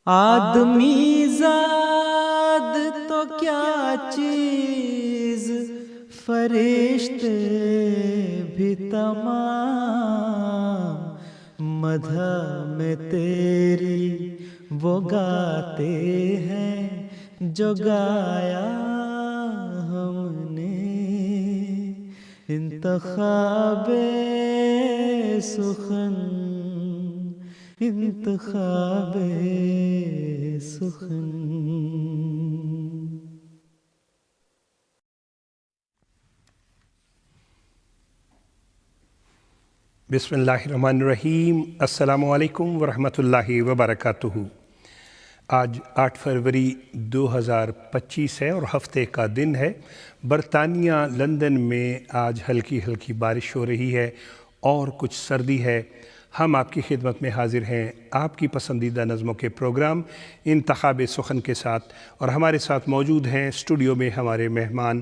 آدمی زاد تو کیا چیز، فرشتے بھی تمام مدح میں تیری وہ گاتے ہیں جو گایا ہم نے۔ انتخاب سخن، انتخاب سخن۔ بسم اللہ الرحمن الرحیم۔ السلام علیکم ورحمۃ اللہ وبرکاتہ۔ آج 8 فروری 2025 ہے اور ہفتے کا دن ہے۔ برطانیہ لندن میں آج ہلکی ہلکی بارش ہو رہی ہے اور کچھ سردی ہے۔ ہم آپ کی خدمت میں حاضر ہیں آپ کی پسندیدہ نظموں کے پروگرام انتخاب سخن کے ساتھ، اور ہمارے ساتھ موجود ہیں اسٹوڈیو میں ہمارے مہمان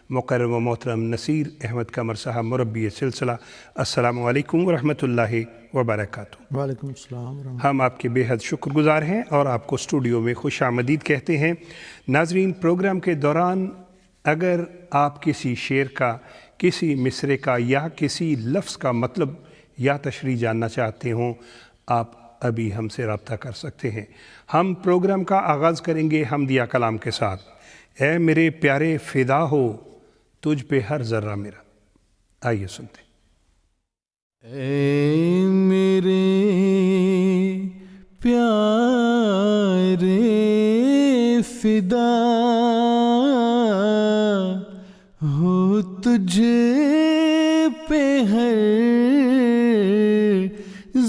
مکرم و محترم نصیر احمد قمر صاحب، مربی سلسلہ۔ السلام علیکم ورحمۃ اللہ وبرکاتہ۔ وعلیکم السلام ورحمۃ ہم آپ کے بے حد شکر گزار ہیں اور آپ کو اسٹوڈیو میں خوش آمدید کہتے ہیں۔ ناظرین، پروگرام کے دوران اگر آپ کسی شعر کا، کسی مصرعے کا یا کسی لفظ کا مطلب یا تشریح جاننا چاہتے ہوں، آپ ابھی ہم سے رابطہ کر سکتے ہیں۔ ہم پروگرام کا آغاز کریں گے حمدیہ کلام کے ساتھ۔ اے میرے پیارے فدا ہو تجھ پہ ہر ذرہ میرا۔ آئیے سنتے ہیں۔ اے میرے پیارے فدا ہو تجھ پہ ہر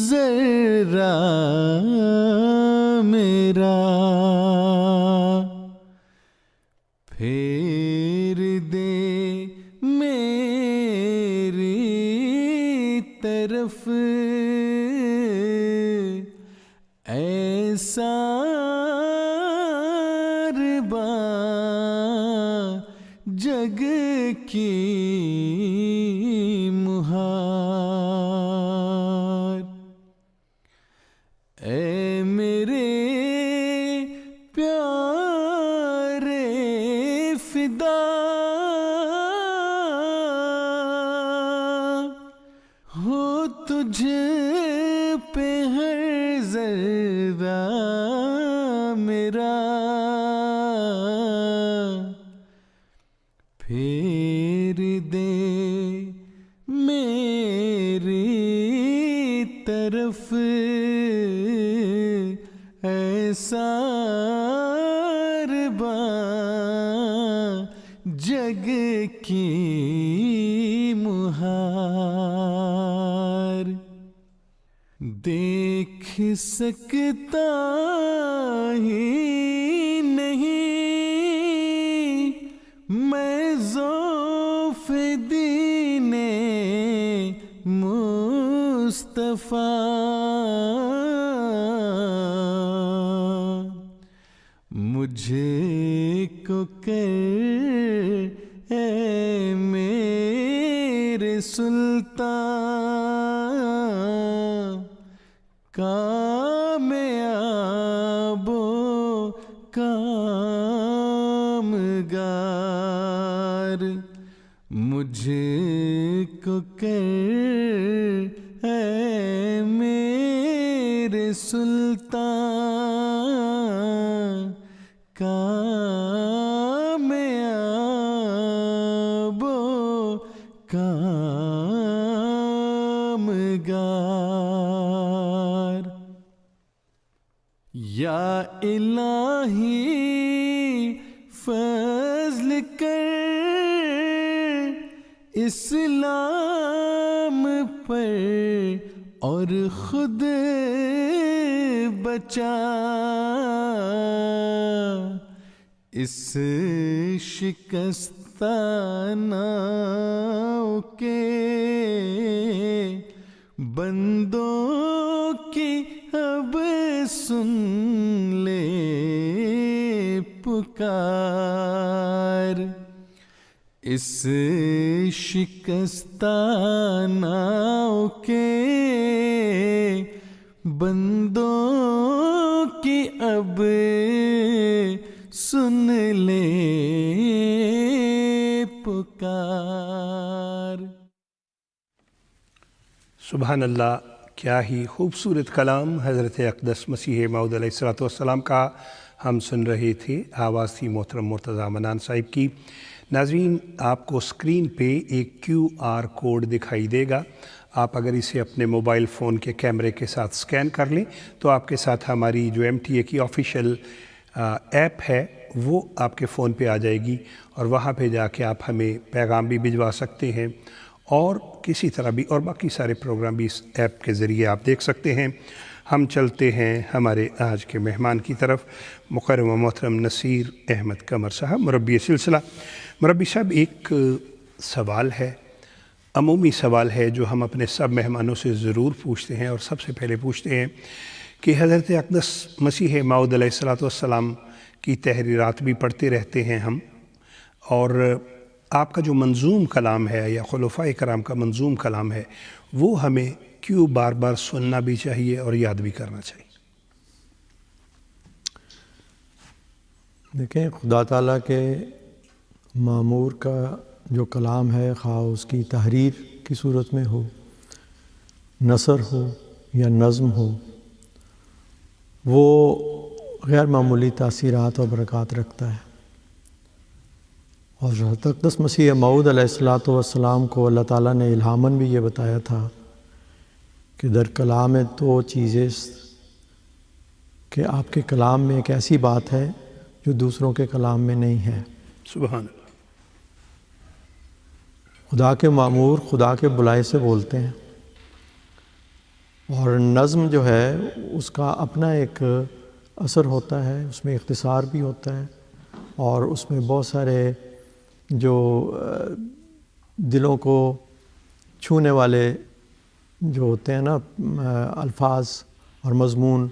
ذرہ میرا، پھیر دے میری طرف ایسا جگ کی مہار۔ اے میرے پیارے فدا ہو تجھ پہ ہر ذرہ میرا، پھیر دے میری طرف ایسا جگ کی مہار۔ دیکھ سکتا ہی نہیں میں ذوف دین مصطفیٰ، مجھے کو کر اے میرے سلطان کامیاب و کامگار، مجھے کو کر اے میرے سلطان کامیاب و کامگار۔ یا الہی فضل کر اسلام پر اور خود بچا، اس شکستہ ناؤ کے بندوں کی اب سن لے پکار، اس شکستہ ناؤ کے بندوں کہ اب سن لے پکار. سبحان اللہ، کیا ہی خوبصورت کلام حضرت اقدس مسیح موعود علیہ السلام کا ہم سن رہے تھے. آواز تھی محترم مرتضیٰ منان صاحب کی. ناظرین، آپ کو اسکرین پہ ایک QR کوڈ دکھائی دے گا. آپ اگر اسے اپنے موبائل فون کے کیمرے کے ساتھ سکین کر لیں تو آپ کے ساتھ ہماری جو MTA کی آفیشیل ایپ ہے وہ آپ کے فون پہ آ جائے گی، اور وہاں پہ جا کے آپ ہمیں پیغام بھی بھجوا سکتے ہیں، اور کسی طرح بھی، اور باقی سارے پروگرام بھی اس ایپ کے ذریعے آپ دیکھ سکتے ہیں. ہم چلتے ہیں ہمارے آج کے مہمان کی طرف، مکرم و محترم نصیر احمد قمر صاحب، مربی سلسلہ. مربی صاحب، ایک سوال ہے، عمومی سوال ہے، جو ہم اپنے سب مہمانوں سے ضرور پوچھتے ہیں، اور سب سے پہلے پوچھتے ہیں کہ حضرت اقدس مسیح موعود علیہ السلام کی تحریرات بھی پڑھتے رہتے ہیں ہم، اور آپ کا جو منظوم کلام ہے یا خلفائے کرام کا منظوم کلام ہے، وہ ہمیں کیوں بار بار سننا بھی چاہیے اور یاد بھی کرنا چاہیے؟ دیکھیں، خدا تعالیٰ کے معمور کا جو کلام ہے، خواہ اس کی تحریر کی صورت میں ہو، نثر ہو یا نظم ہو، وہ غیر معمولی تاثیرات اور برکات رکھتا ہے. اور حضرت اقدس مسیح موعود علیہ السلام کو اللہ تعالیٰ نے الہاماً بھی یہ بتایا تھا کہ در کلام تو چیزیں کہ آپ کے کلام میں ایک ایسی بات ہے جو دوسروں کے کلام میں نہیں ہے. سبحان اللہ. خدا کے معمور خدا کے بلائے سے بولتے ہیں، اور نظم جو ہے اس کا اپنا ایک اثر ہوتا ہے، اس میں اختصار بھی ہوتا ہے، اور اس میں بہت سارے جو دلوں کو چھونے والے جو ہوتے ہیں نا الفاظ اور مضمون،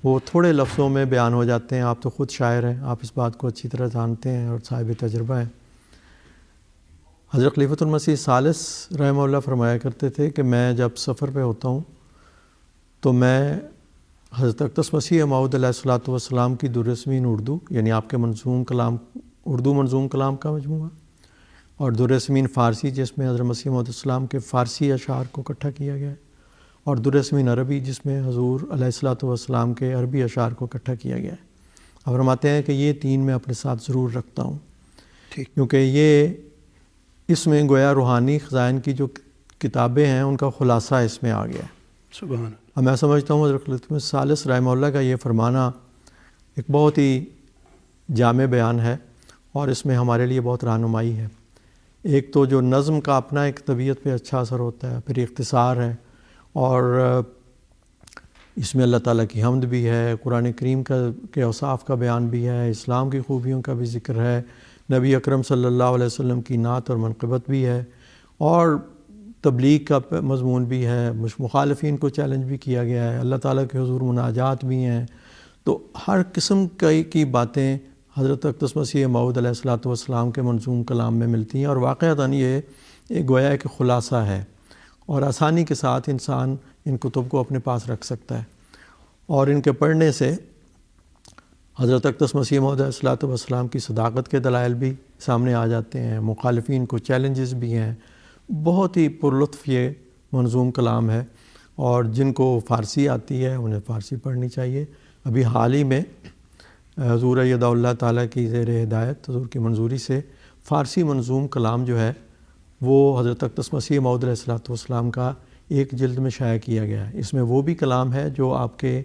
وہ تھوڑے لفظوں میں بیان ہو جاتے ہیں. آپ تو خود شاعر ہیں، آپ اس بات کو اچھی طرح جانتے ہیں اور صاحب تجربہ ہیں. حضرت خلیفۃ المسیح ثالث رحمہ اللہ فرمایا کرتے تھے کہ میں جب سفر پہ ہوتا ہوں تو میں حضرت اقدس مسیح موعود علیہ السلام کی درسمین اردو، یعنی آپ کے منظوم کلام، اردو منظوم کلام کا مجموعہ، اور درسمین فارسی جس میں حضرت مسیح موعود السلام کے فارسی اشعار کو اکٹھا کیا گیا ہے، اور درسمین عربی جس میں حضور علیہ السلام کے عربی اشعار کو اکٹھا کیا گیا ہے. اب فرماتے ہیں کہ یہ تین میں اپنے ساتھ ضرور رکھتا ہوں، کیونکہ یہ اس میں گویا روحانی خزائن کی جو کتابیں ہیں ان کا خلاصہ اس میں آ گیا ہے. سبحان اللہ. اب میں سمجھتا ہوں حضرت خلیفۃ ثالث رحمہ اللہ کا یہ فرمانا ایک بہت ہی جامع بیان ہے، اور اس میں ہمارے لیے بہت رہنمائی ہے. ایک تو جو نظم کا اپنا ایک طبیعت پہ اچھا اثر ہوتا ہے، پھر اختصار ہے، اور اس میں اللہ تعالیٰ کی حمد بھی ہے، قرآن کریم کے اوصاف کا بیان بھی ہے، اسلام کی خوبیوں کا بھی ذکر ہے، نبی اکرم صلی اللہ علیہ وسلم کی نعت اور منقبت بھی ہے، اور تبلیغ کا مضمون بھی ہے، مخالفین کو چیلنج بھی کیا گیا ہے، اللہ تعالیٰ کے حضور مناجات بھی ہیں. تو ہر قسم کی باتیں حضرت اقدس مسیح موعود علیہ السلام کے منظوم کلام میں ملتی ہیں، اور واقعتاً یہ ایک گویا کہ خلاصہ ہے، اور آسانی کے ساتھ انسان ان کتب کو اپنے پاس رکھ سکتا ہے. اور ان کے پڑھنے سے حضرت اقدس مسیح موعود علیہ السلام کی صداقت کے دلائل بھی سامنے آ جاتے ہیں، مخالفین کو چیلنجز بھی ہیں. بہت ہی پرلطف یہ منظوم کلام ہے، اور جن کو فارسی آتی ہے انہیں فارسی پڑھنی چاہیے. ابھی حال ہی میں حضور اید اللہ تعالیٰ کی زیر ہدایت، حضور کی منظوری سے فارسی منظوم کلام جو ہے وہ حضرت اقدس مسیح موعود علیہ السلام کا ایک جلد میں شائع کیا گیا ہے. اس میں وہ بھی کلام ہے جو آپ کے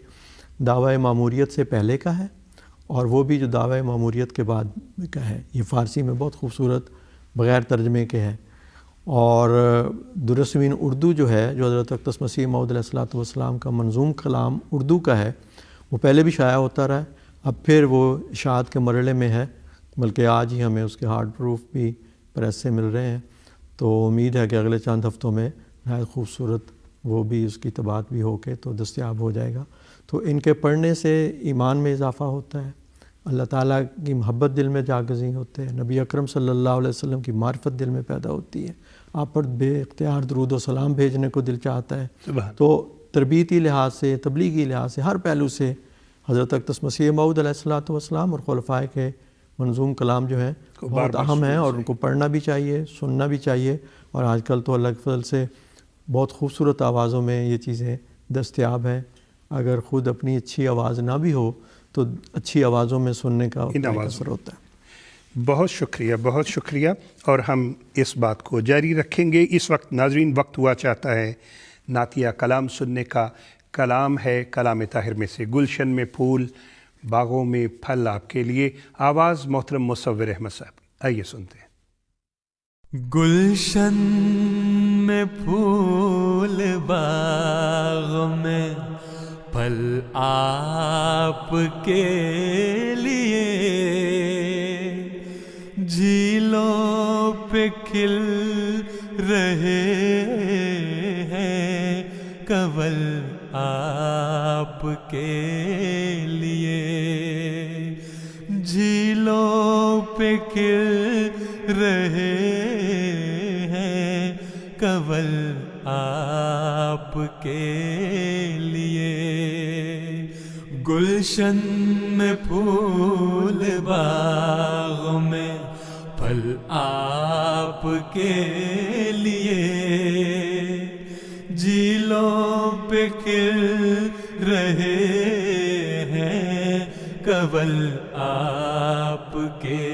دعوی ماموریت سے پہلے کا ہے، اور وہ بھی جو دعوی ماموریت کے بعد کا ہے. یہ فارسی میں بہت خوبصورت بغیر ترجمے کے ہے. اور درسمین اردو جو ہے، جو حضرت اقدس مسیح موعود علیہ السلام کا منظوم کلام اردو کا ہے، وہ پہلے بھی شائع ہوتا رہا ہے، اب پھر وہ اشاعت کے مرحلے میں ہے، بلکہ آج ہی ہمیں اس کے ہارڈ پروف بھی پریس سے مل رہے ہیں. تو امید ہے کہ اگلے چند ہفتوں میں نہایت خوبصورت وہ بھی اس کی طباعت بھی ہو کے تو دستیاب ہو جائے گا. تو ان کے پڑھنے سے ایمان میں اضافہ ہوتا ہے، اللہ تعالیٰ کی محبت دل میں جاگزیں ہوتے ہیں، نبی اکرم صلی اللہ علیہ وسلم کی معرفت دل میں پیدا ہوتی ہے، آپ پر بے اختیار درود و سلام بھیجنے کو دل چاہتا ہے. تو تربیتی لحاظ سے، تبلیغی لحاظ سے، ہر پہلو سے حضرت اقدس مسیح موعود علیہ الصلوۃ والسلام اور خلفائے کے منظوم کلام جو ہیں بہت اہم ہیں اور ان کو پڑھنا بھی چاہیے، سننا بھی چاہیے. اور آج کل تو اللہ کے فضل سے بہت خوبصورت آوازوں میں یہ چیزیں دستیاب ہیں. اگر خود اپنی اچھی آواز نہ بھی ہو تو اچھی آوازوں میں سننے کا اثر ہوتا ہے. بہت شکریہ، بہت شکریہ. اور ہم اس بات کو جاری رکھیں گے. اس وقت ناظرین وقت ہوا چاہتا ہے نعتیہ کلام سننے کا. کلام ہے کلام طاہر میں سے، گلشن میں پھول باغوں میں پھل آپ کے لیے. آواز محترم مصور احمد صاحب. آئیے سنتے ہیں. گلشن میں پھول باغ میں پھل آپ کے لیے، جھیلوں پہ کھل رہے ہیں کنول آپ کے لیے، جھیلوں پہ کھل رہے ہیں کنول آپ کے لیے. گلشن میں پھول باغ میں پھل آپ کے لیے، جھیلوں پہ کھل رہے ہیں کنول آپ کے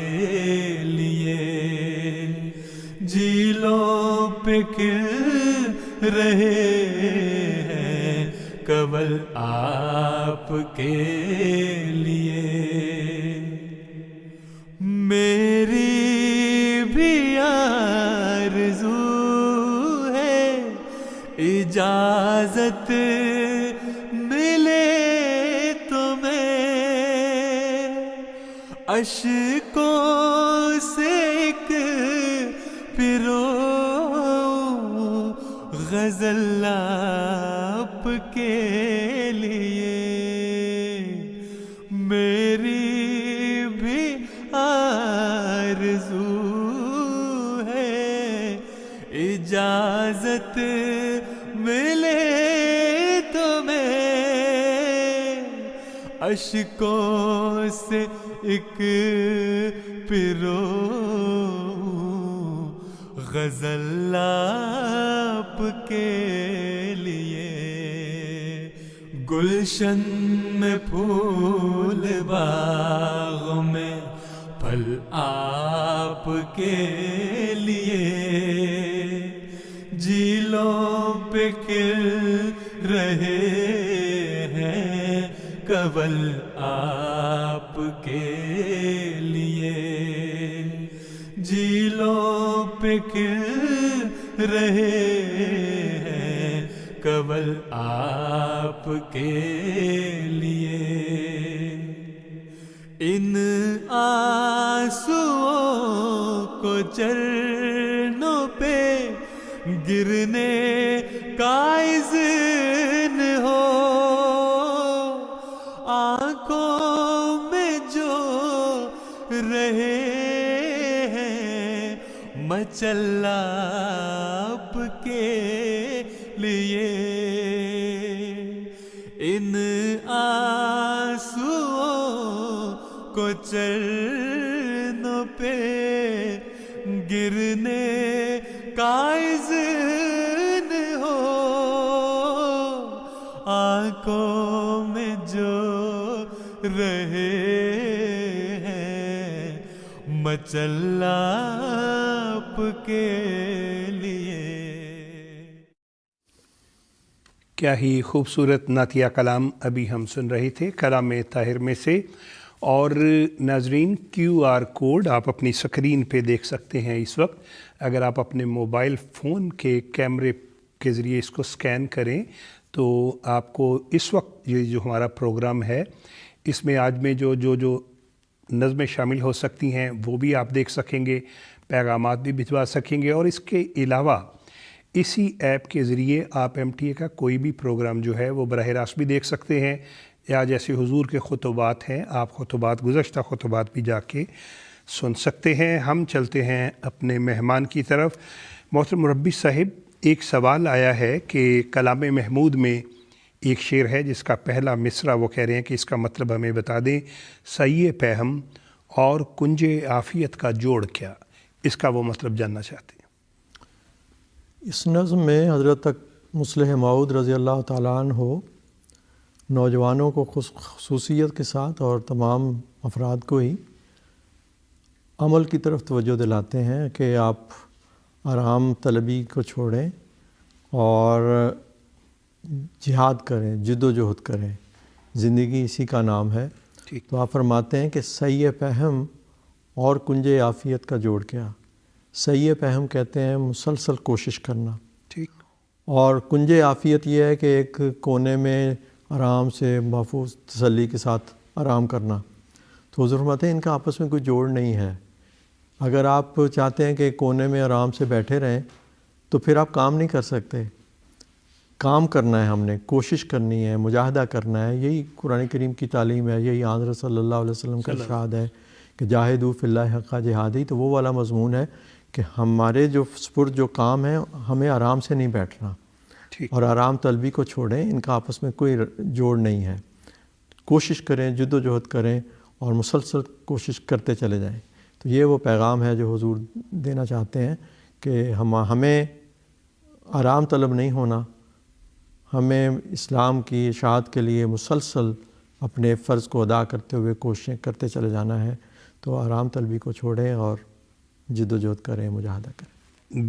لیے، جھیلوں پہ کھل رہے ہیں کنول آپ کے لیے. میری بھی آرزو ہے اجازت ملے تو میں اشکوں سے ایک پرو غزل آپ کے لیے. میری بھی آرزو ہے اجازت ملے تو میں اشکوں سے ایک پرو غزل آپ کے لیے. گلشن میں پھول باغ میں پھل آپ کے لیے، جھیلوں پہ کھل رہے ہیں کنول آپ کے لیے، جھیلوں پہ کھل رہے ہیں کنول آپ کے لیے. ان آنسوؤں کو چرنوں پہ گرنے کا اذن ہو، آنکھوں میں جو رہے ہیں مچل آپ کے لیے. ان آنسوؤں کو چرنوں پہ گرنے کا اذن ہو، آنکھوں میں جو رہے ہیں مچل آپ کے لیے. کیا ہی خوبصورت نعتیہ کلام ابھی ہم سن رہے تھے کلام طاہر میں سے. اور ناظرین QR کوڈ آپ اپنی سکرین پہ دیکھ سکتے ہیں اس وقت. اگر آپ اپنے موبائل فون کے کیمرے کے ذریعے اس کو سکین کریں تو آپ کو اس وقت یہ جو ہمارا پروگرام ہے اس میں آج میں جو نظمیں شامل ہو سکتی ہیں وہ بھی آپ دیکھ سکیں گے، پیغامات بھی بھجوا سکیں گے. اور اس کے علاوہ اسی ایپ کے ذریعے آپ MTA کا کوئی بھی پروگرام جو ہے وہ براہ راست بھی دیکھ سکتے ہیں، یا جیسے حضور کے خطبات ہیں آپ خطبات گزشتہ خطبات بھی جا کے سن سکتے ہیں. ہم چلتے ہیں اپنے مہمان کی طرف. محترم مربی صاحب، ایک سوال آیا ہے کہ کلام محمود میں ایک شعر ہے جس کا پہلا مصرع وہ کہہ رہے ہیں کہ اس کا مطلب ہمیں بتا دیں، سعی پہم اور کنج عافیت کا جوڑ کیا، اس کا وہ مطلب جاننا چاہتے ہیں۔ اس نظم میں حضرت مصلح موعود رضی اللہ تعالیٰ عنہ نوجوانوں کو خصوصیت کے ساتھ اور تمام افراد کو ہی عمل کی طرف توجہ دلاتے ہیں کہ آپ آرام طلبی کو چھوڑیں اور جہاد کریں، جد و جہد کریں، زندگی اسی کا نام ہے۔ تو آپ فرماتے ہیں کہ سعی پہم اور کنج عافیت کا جوڑ کیا۔ سعی پہم کہتے ہیں مسلسل کوشش کرنا، ٹھیک، اور کنج عافیت یہ ہے کہ ایک کونے میں آرام سے محفوظ تسلی کے ساتھ آرام کرنا۔ تو حضور فرماتے ہیں ان کا آپس میں کوئی جوڑ نہیں ہے۔ اگر آپ چاہتے ہیں کہ کونے میں آرام سے بیٹھے رہیں تو پھر آپ کام نہیں کر سکتے۔ کام کرنا ہے، ہم نے کوشش کرنی ہے، مجاہدہ کرنا ہے، یہی قرآن کریم کی تعلیم ہے، یہی حضرت صلی اللہ علیہ وسلم کا ارشاد ہے کہ جاہدوا فی اللہ حق جہادی۔ تو وہ والا مضمون ہے کہ ہمارے جو سپرد جو کام ہیں ہمیں آرام سے نہیں بیٹھنا، اور آرام طلبی کو چھوڑیں، ان کا آپس میں کوئی جوڑ نہیں ہے۔ کوشش کریں، جد و جہد کریں اور مسلسل کوشش کرتے چلے جائیں۔ تو یہ وہ پیغام ہے جو حضور دینا چاہتے ہیں کہ ہمیں آرام طلب نہیں ہونا، ہمیں اسلام کی اشاعت کے لیے مسلسل اپنے فرض کو ادا کرتے ہوئے کوششیں کرتے چلے جانا ہے۔ تو آرام طلبی کو چھوڑیں اور جد و جہد کریں، مجاہدہ کریں۔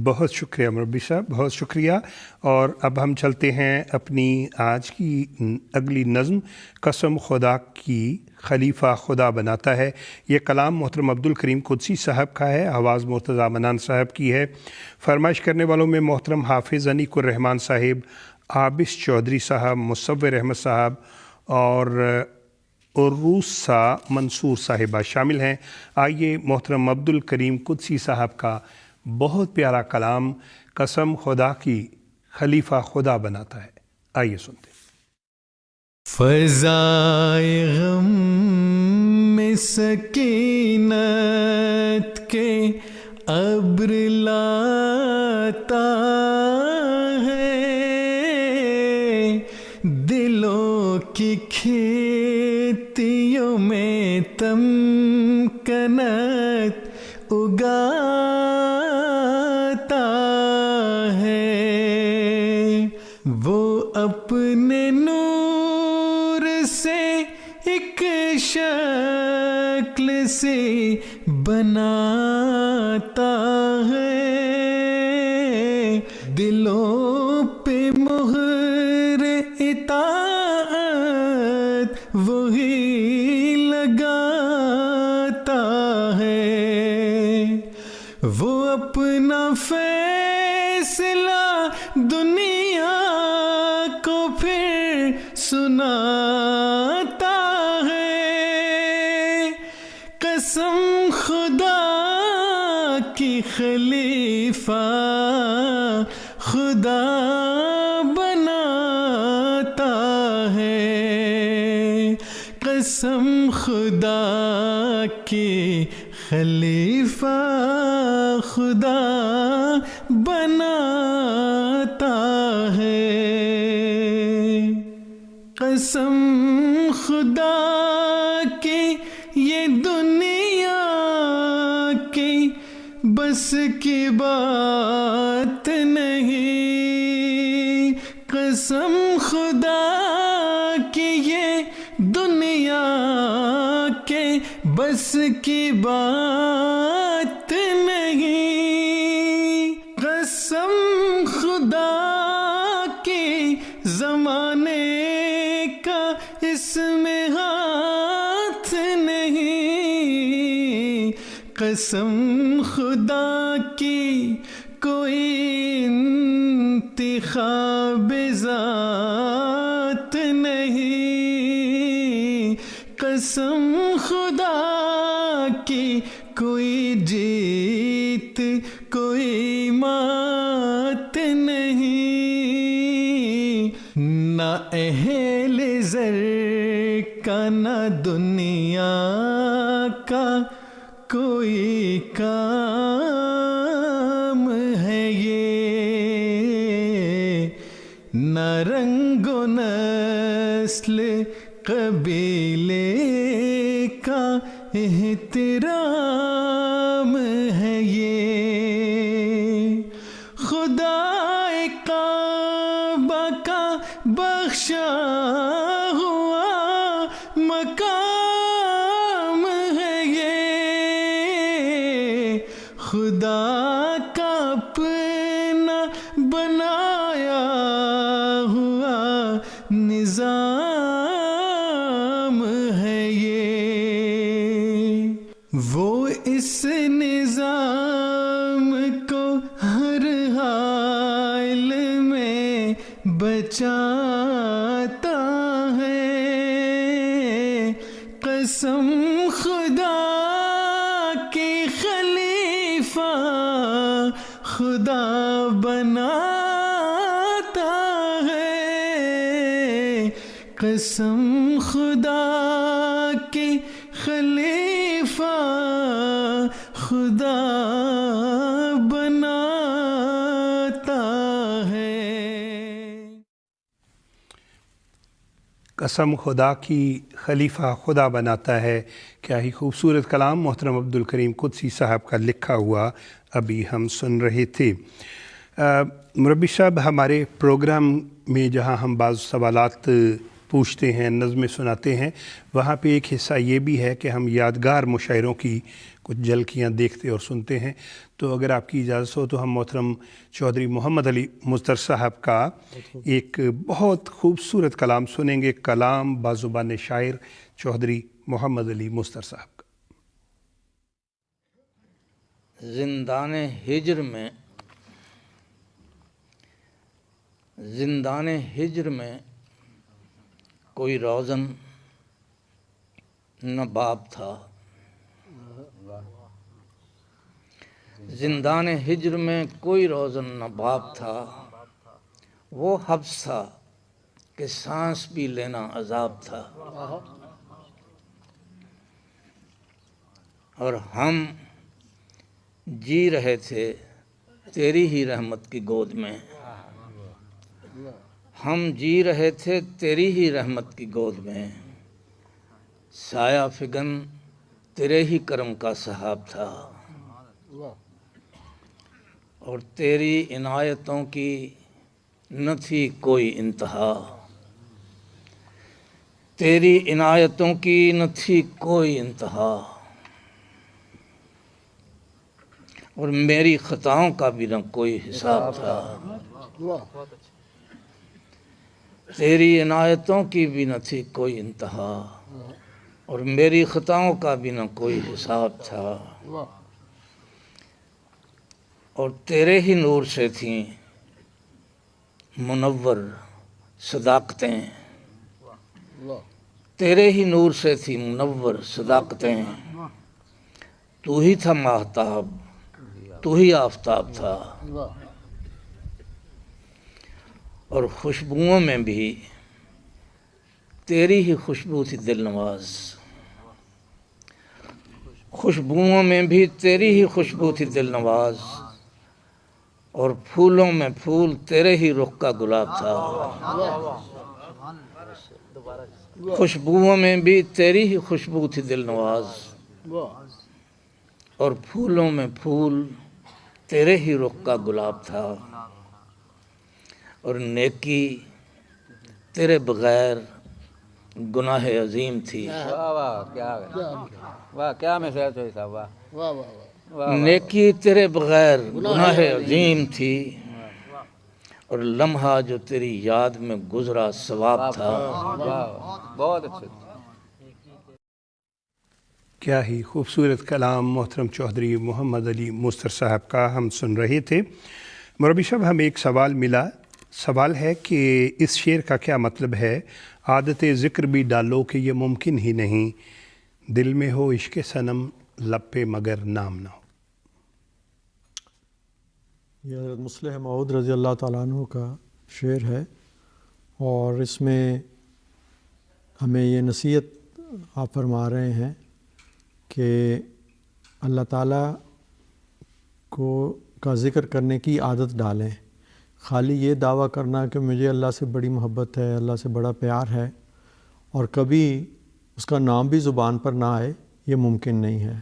بہت شکریہ مربی صاحب، بہت شکریہ۔ اور اب ہم چلتے ہیں اپنی آج کی اگلی نظم، قسم خدا کی خلیفہ خدا بناتا ہے۔ یہ کلام محترم عبد الکریم قدسی صاحب کا ہے، آواز مرتضیٰ منان صاحب کی ہے۔ فرمائش کرنے والوں میں محترم حافظ انیق الرحمان صاحب، عابس چودھری صاحب، مصور احمد صاحب اور عروسہ منصور صاحبہ شامل ہیں۔ آئیے محترم عبد الکریم قدسی صاحب کا بہت پیارا کلام قسم خدا کی خلیفہ خدا بناتا ہے، آئیے سنتے ہیں۔ فضائے غم میں سکینت کے ابر لاتا ہے، دلوں کی کھیتیوں میں تمکنت اگاتا ہے، وہ اپنے نور سے ایک شکل سے بناتا ہے، دلوں پہ مہر اطاعت وہی لگاتا ہے، وہ اپنا فیصلہ دنیا کو پھر سناتا ہے، قسم خدا کی خلیفہ خدا بناتا ہے، قسم خدا کی خلیفہ خدا بناتا ہے، قسم خدا کی یہ دنیا کی بس کی بات نہیں، قسم خدا کی یہ دنیا کے بس کی بات نہیں، قسم خدا کی زمانے کا اس میں ہاتھ نہیں، قسم خدا کی کوئی انتخاب ذات نہیں، قسم خدا کی کوئی جیت کوئی مات نہیں، نہ اہل زر کا نہ دنیا کا کوئی کام ہے یہ، نہ رنگ و نسل قبیلے کا احترام ہے یہ، خدا کعبہ کا بخشا ہوا مقام ہے یہ، خدا کا اپنا بنایا ہوا نظام ہے یہ، وہ اس نظام کو ہر حال میں بچاتا ہے، قسم خدا کی خلیفہ خدا بناتا ہے، قسم خدا کی خلیفہ خدا بناتا ہے۔ قسم خدا کی خلیفہ خدا بناتا ہے، کیا ہی خوبصورت کلام محترم عبدالکریم قدسی صاحب کا لکھا ہوا ابھی ہم سن رہے تھے۔ مربی صاحب، ہمارے پروگرام میں جہاں ہم بعض سوالات پوچھتے ہیں، نظمیں سناتے ہیں، وہاں پہ ایک حصہ یہ بھی ہے کہ ہم یادگار مشاعروں کی کچھ جھلکیاں دیکھتے اور سنتے ہیں، تو اگر آپ کی اجازت ہو تو ہم محترم چودھری محمد علی مستر صاحب کا ایک بہت خوبصورت کلام سنیں گے، کلام بازبان شاعر چودھری محمد علی مستر صاحب کا۔ زندان ہجر میں کوئی روزن نہ باب تھا، زندان ہجر میں کوئی روزن نہ باب تھا، وہ حبس تھا کہ سانس بھی لینا عذاب تھا، اور ہم جی رہے تھے تیری ہی رحمت کی گود میں، ہم جی رہے تھے تیری ہی رحمت کی گود میں، سایہ فگن تیرے ہی کرم کا سحاب تھا، اور تیری عنایتوں کی نہ تھی کوئی انتہا، تیری عنایتوں کی نہ تھی کوئی انتہا، اور میری خطاؤں کا بھی نہ کوئی حساب تھا، تیری عنایتوں کی بھی نہ تھی کوئی انتہا، اور میری خطاؤں کا بھی نہ کوئی حساب تھا، اور تیرے ہی نور سے تھیں منور صداقتیں، تیرے ہی نور سے تھی منور صداقتیں، تو ہی تھا ماہتاب، تو ہی آفتاب تھا، اور خوشبوؤں میں بھی تیری ہی خوشبو تھی دل نواز، خوشبوؤں میں بھی تیری ہی خوشبو تھی دل نواز، اور پھولوں میں پھول تیرے ہی رخ کا گلاب تھا، خوشبوؤں میں بھی تیری ہی خوشبو تھی دل نواز، اور پھولوں میں پھول تیرے ہی رخ کا گلاب تھا، اور نیکی تیرے بغیر گناہ عظیم تھی، کیا میسج ہے صاحب، نیکی تیرے بغیر گناہ عظیم تھی، اور لمحہ جو تیری یاد میں گزرا ثواب تھا۔ بہت اچھے۔ کیا ہی خوبصورت کلام محترم چودھری محمد علی مستر صاحب کا ہم سن رہے تھے۔ مربی صاحب، ہمیں ایک سوال ملا، سوال ہے کہ اس شعر کا کیا مطلب ہے؟ عادت ذکر بھی ڈالو کہ یہ ممکن ہی نہیں، دل میں ہو عشق صنم لب پہ مگر نام نہ ہو۔ یہ حضرت مصلح موعود رضی اللہ تعالیٰ عنہ کا شعر ہے، اور اس میں ہمیں یہ نصیحت آپ فرما رہے ہیں کہ اللہ تعالیٰ کا ذکر کرنے کی عادت ڈالیں، خالی یہ دعویٰ کرنا کہ مجھے اللہ سے بڑی محبت ہے، اللہ سے بڑا پیار ہے، اور کبھی اس کا نام بھی زبان پر نہ آئے، یہ ممکن نہیں ہے.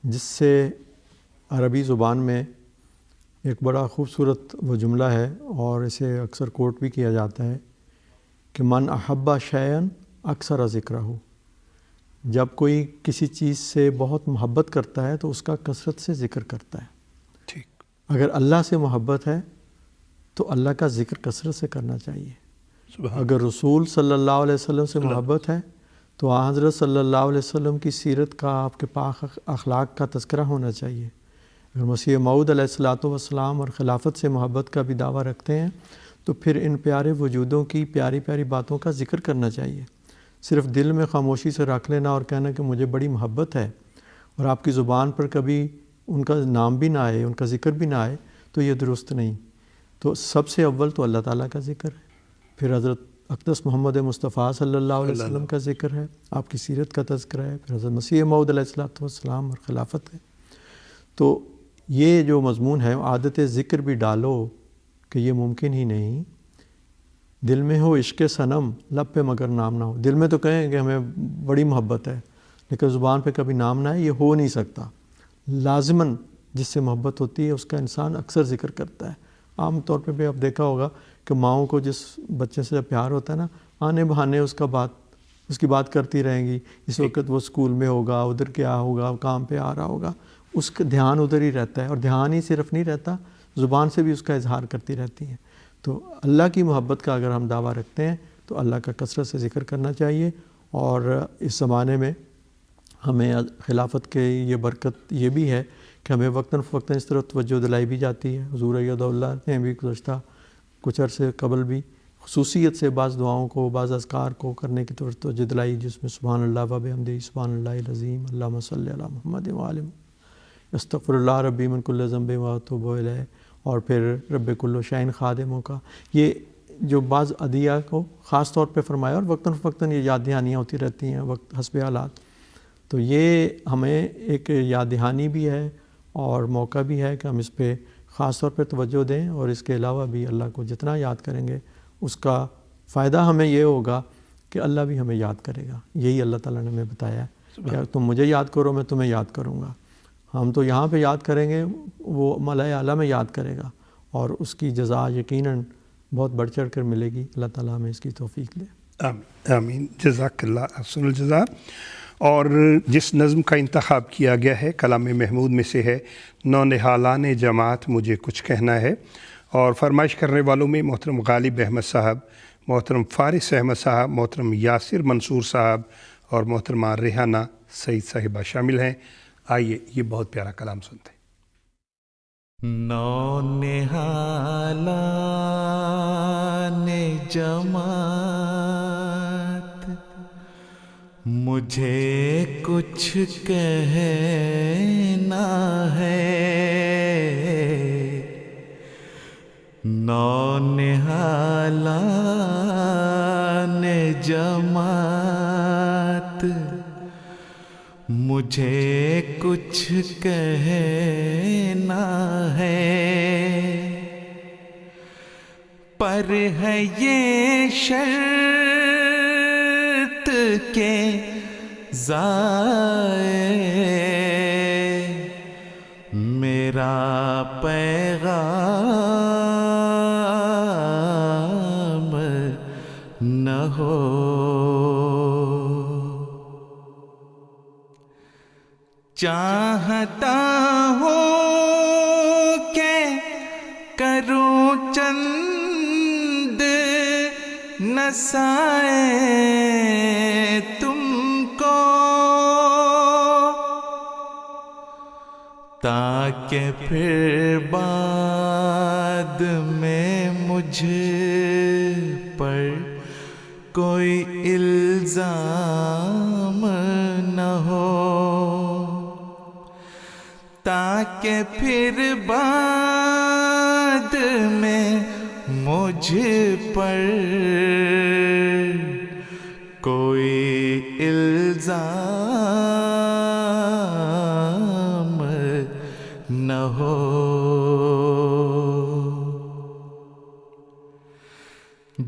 جس سے عربی زبان میں ایک بڑا خوبصورت وہ جملہ ہے، اور اسے اکثر کوٹ بھی کیا جاتا ہے کہ من احب شیئن اکثر ذکرہ. جب کوئی کسی چیز سے بہت محبت کرتا ہے تو اس کا کثرت سے ذکر کرتا ہے. ٹھیک. اگر اللہ سے محبت ہے تو اللہ کا ذکر کثرت سے کرنا چاہیے. اگر رسول صلی اللہ علیہ وسلم سے محبت ہے تو حضرت صلی اللہ علیہ وسلم کی سیرت کا، آپ کے پاک اخلاق کا تذکرہ ہونا چاہیے. اگر مسیح موعود علیہ الصلاۃ والسلام اور خلافت سے محبت کا بھی دعویٰ رکھتے ہیں تو پھر ان پیارے وجودوں کی پیاری پیاری باتوں کا ذکر کرنا چاہیے. صرف دل میں خاموشی سے رکھ لینا اور کہنا کہ مجھے بڑی محبت ہے، اور آپ کی زبان پر کبھی ان کا نام بھی نہ آئے، ان کا ذکر بھی نہ آئے، تو یہ درست نہیں. تو سب سے اول تو اللہ تعالیٰ کا ذکر ہے، پھر حضرت اقدس محمد مصطفیٰ صلی اللہ علیہ وسلم کا ذکر ہے، آپ کی سیرت کا تذکرہ ہے، پھر حضرت مسیح موعود علیہ الصلوۃ والسلام اور خلافت ہے. تو یہ جو مضمون ہے، عادت ذکر بھی ڈالو کہ یہ ممکن ہی نہیں. دل میں ہو عشق صنم، لب پہ مگر نام نہ ہو. دل میں تو کہیں کہ ہمیں بڑی محبت ہے، لیکن زبان پہ کبھی نام نہ ہے، یہ ہو نہیں سکتا. لازماً جس سے محبت ہوتی ہے اس کا انسان اکثر ذکر کرتا ہے. عام طور پہ بھی آپ دیکھا ہوگا کہ ماؤں کو جس بچے سے پیار ہوتا ہے نا، آنے بہانے اس کی بات کرتی رہیں گی. اس وقت وہ اسکول میں ہوگا، ادھر کیا ہوگا، کام پہ آ رہا ہوگا، اس کا دھیان ادھر ہی رہتا ہے. اور دھیان ہی صرف نہیں رہتا، زبان سے بھی اس کا اظہار کرتی رہتی ہیں. تو اللہ کی محبت کا اگر ہم دعویٰ رکھتے ہیں تو اللہ کا کثرت سے ذکر کرنا چاہیے. اور اس زمانے میں ہمیں خلافت کے یہ برکت یہ بھی ہے کہ ہمیں وقتاً فوقتاً اس طرف توجہ دلائی بھی جاتی ہے. حضور ایدہ اللہ نے بھی گزشتہ کچھ عرصے قبل بھی خصوصیت سے بعض دعاؤں کو، بعض اذکار کو کرنے کی طرف توجہ دلائی، جس میں سبحان اللہ و بحمدہ، سبحان اللہ العظیم، اللہم صلی علی محمد وآلہ، استغفر اللہ ربی من کل ذنب واتوب الیہ، اور پھر رب کل شیء خادموں کا. یہ جو بعض ادعیہ کو خاص طور پہ فرمایا، اور وقتاً فوقتاً یہ یاد دہانیاں ہوتی رہتی ہیں وقت حسب حالات. تو یہ ہمیں ایک یاد دہانی بھی ہے اور موقع بھی ہے کہ ہم اس پہ خاص طور پہ توجہ دیں. اور اس کے علاوہ بھی اللہ کو جتنا یاد کریں گے اس کا فائدہ ہمیں یہ ہوگا کہ اللہ بھی ہمیں یاد کرے گا. یہی اللہ تعالیٰ نے ہمیں بتایا ہے کہ تم مجھے یاد کرو، میں تمہیں یاد کروں گا. ہم تو یہاں پہ یاد کریں گے، وہ ملائے اعلیٰ میں یاد کرے گا، اور اس کی جزا یقیناً بہت بڑھ چڑھ کر ملے گی. اللہ تعالیٰ ہمیں اس کی توفیق دے. آمین. جزاک اللہ احسن الجزا. اور جس نظم کا انتخاب کیا گیا ہے کلام محمود میں سے ہے، نونہالان جماعت مجھے کچھ کہنا ہے. اور فرمائش کرنے والوں میں محترم غالب احمد صاحب، محترم فارس احمد صاحب، محترم یاسر منصور صاحب اور محترمہ ریحانہ سعید صاحبہ شامل ہیں. آئیے یہ بہت پیارا کلام سنتے ہیں. نونہالان جماعت مجھے کچھ کہنا ہے. نونہالان جماعت مجھے کچھ کہنا ہے، پر ہے یہ شرط کے ضائع میرا پیغام نہ ہو. چاہتا ہوں کہ کروں چند نصائح تم کو، تاکہ پھر بعد میں مجھ پر کوئی الزام نہ ہو، تاکہ پھر بعد میں مجھ پر کوئی الزام نہ ہو.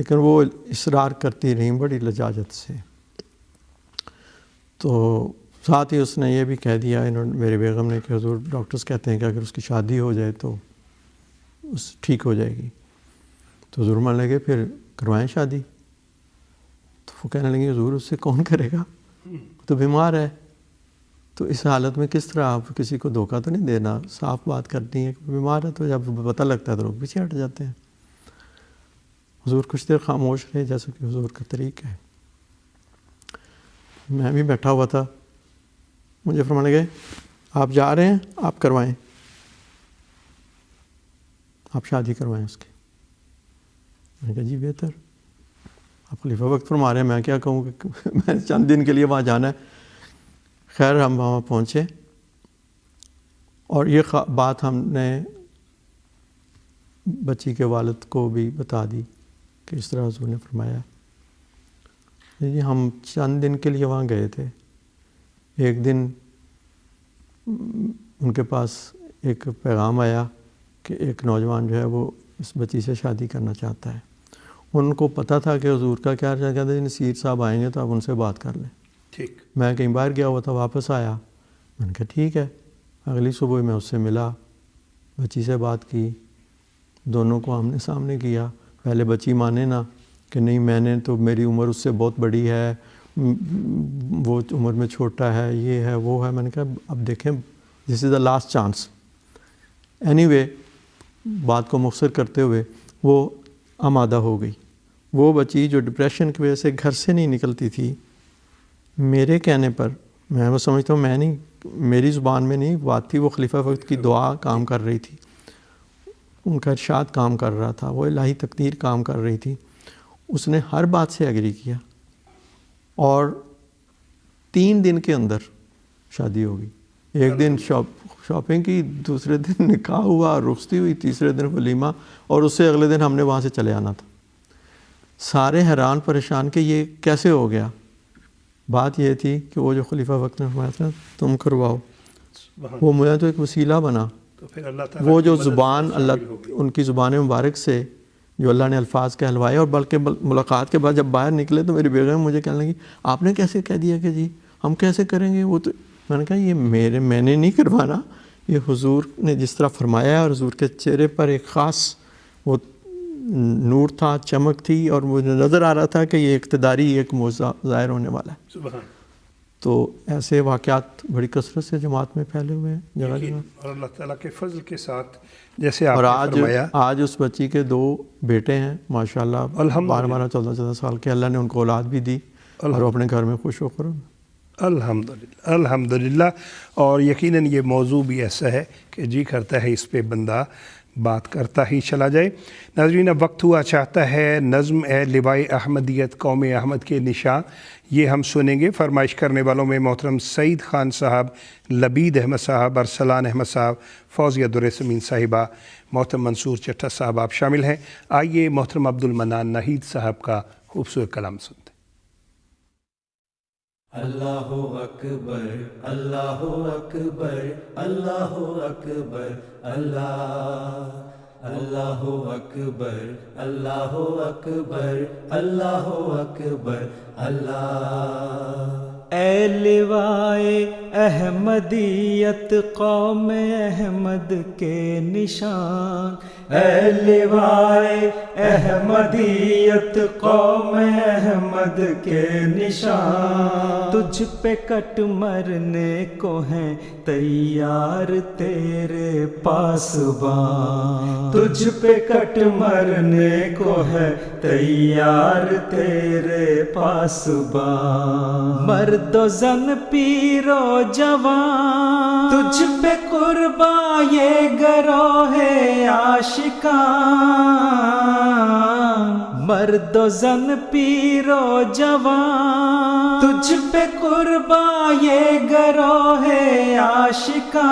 لیکن وہ اصرار کرتی رہیں بڑی لجاجت سے. تو ساتھ ہی اس نے یہ بھی کہہ دیا میرے بیگم نے کہ حضور ڈاکٹرز کہتے ہیں کہ اگر اس کی شادی ہو جائے تو اس ٹھیک ہو جائے گی. تو حضور مان لگے پھر کروائیں شادی. تو وہ کہنے لگے حضور اس سے کون کرے گا, تو بیمار ہے. تو اس حالت میں کس طرح آپ کسی کو دھوکہ تو نہیں دینا, صاف بات کرنی ہے کہ بیمار ہے. تو جب پتہ لگتا ہے تو لوگ پیچھے ہٹ جاتے ہیں. حضور کچھ دیر خاموش رہے جیسا کہ حضور کا طریقہ ہے. میں بھی بیٹھا ہوا تھا, مجھے فرمانے لگے آپ جا رہے ہیں, آپ کروائیں, آپ شادی کروائیں اس کی. میں نے کہا جی بہتر, آپ خلیفہ وقت فرما رہے ہیں, میں کیا کہوں کہ میں چند دن کے لیے وہاں جانا ہے. خیر ہم وہاں پہنچے اور یہ بات ہم نے بچی کے والد کو بھی بتا دی کہ اس طرح حضور نے فرمایا. جی ہم چند دن کے لیے وہاں گئے تھے. ایک دن ان کے پاس ایک پیغام آیا کہ ایک نوجوان جو ہے وہ اس بچی سے شادی کرنا چاہتا ہے. ان کو پتہ تھا کہ حضور کا کیا کہتے ہیں نصیر صاحب آئیں گے تو آپ ان سے بات کر لیں. ٹھیک. میں کہیں باہر گیا ہوا تھا, واپس آیا, میں نے کہا ٹھیک ہے. اگلی صبح میں اس سے ملا, بچی سے بات کی, دونوں کو آمنے سامنے کیا. پہلے بچی مانے نا کہ نہیں میں نے تو, میری عمر اس سے بہت بڑی ہے, وہ عمر میں چھوٹا ہے, یہ ہے وہ ہے. میں نے کہا اب دیکھیں this is the last chance. Anyway بات کو مختصر کرتے ہوئے وہ آمادہ ہو گئی. وہ بچی جو ڈپریشن کی وجہ سے گھر سے نہیں نکلتی تھی, میرے کہنے پر, میں وہ سمجھتا ہوں میں نہیں, میری زبان میں نہیں بات تھی, وہ خلیفہ وقت کی دعا کام کر رہی تھی, ان کا ارشاد کام کر رہا تھا, وہ الہی تقدیر کام کر رہی تھی. اس نے ہر بات سے ایگری کیا اور 3 دن کے اندر شادی ہو گئی. ایک دن شاپنگ کی, دوسرے دن نکاح ہوا, رخصتی ہوئی, تیسرے دن ولیمہ, اور اس سے اگلے دن ہم نے وہاں سے چلے آنا تھا. سارے حیران پریشان کہ یہ کیسے ہو گیا. بات یہ تھی کہ وہ جو خلیفہ وقت نے فرمایا تھا تم کرواؤ, وہ مجھے تو ایک وسیلہ بنا. تو پھر اللہ تعالیٰ وہ جو زبان اللہ ان کی زبان مبارک سے جو اللہ نے الفاظ کہلوائے, اور بلکہ ملاقات کے بعد جب باہر نکلے تو میری بیگم مجھے کہنے لگی آپ نے کیسے کہہ دیا کہ جی ہم کیسے کریں گے. وہ تو میں نے کہا یہ میں نے نہیں کروانا, یہ حضور نے جس طرح فرمایا ہے, اور حضور کے چہرے پر ایک خاص وہ نور تھا, چمک تھی, اور مجھے نظر آ رہا تھا کہ یہ اقتداری ایک معجزہ ظاہر ہونے والا ہے. سبحان. تو ایسے واقعات بڑی کثرت سے جماعت میں پھیلے ہوئے ہیں جگہ جگہ. اور اللہ تعالیٰ کے فضل کے ساتھ جیسے آپ اور نے فرمایا, آج اس بچی کے 2 بیٹے ہیں ماشاءاللہ, 12 14 سال کے. اللہ نے ان کو اولاد بھی دی اور وہ اپنے گھر میں خوش ہو کر. الحمدللہ الحمدللہ. اور یقیناً یہ موضوع بھی ایسا ہے کہ جی کرتا ہے اس پہ بندہ بات کرتا ہی چلا جائے. ناظرین اب وقت ہوا چاہتا ہے نظم اے لوائے احمدیت قوم احمد کے نشاں, یہ ہم سنیں گے. فرمائش کرنے والوں میں محترم سعید خان صاحب, لبید احمد صاحب, ارسلان احمد صاحب, فوزیہ درسمین صاحبہ, محترم منصور چٹھا صاحب آپ شامل ہیں. آئیے محترم عبد المنان ناہید صاحب کا خوبصورت کلام سنتے. اللہ اکبر اللہ اکبر اللہ اکبر اللہ اللہ اکبر اللہ اکبر اللہ اکبر اللہ. اے لوائے احمدیت قوم احمد کے نشان, اے لوائے احمدیت قوم احمد کے نشان, تجھ پہ کٹ مرنے کو ہیں تیار تیرے پاسبان, تجھ پہ کٹ مرنے کو ہے تیار تیرے پاسبان. مرد و زن پیر و جوان تجھ پہ قربان یہ گروہ عاشقان, مرد و زن پیر و جوان تجھ پہ قربان یہ گروہ عاشقان.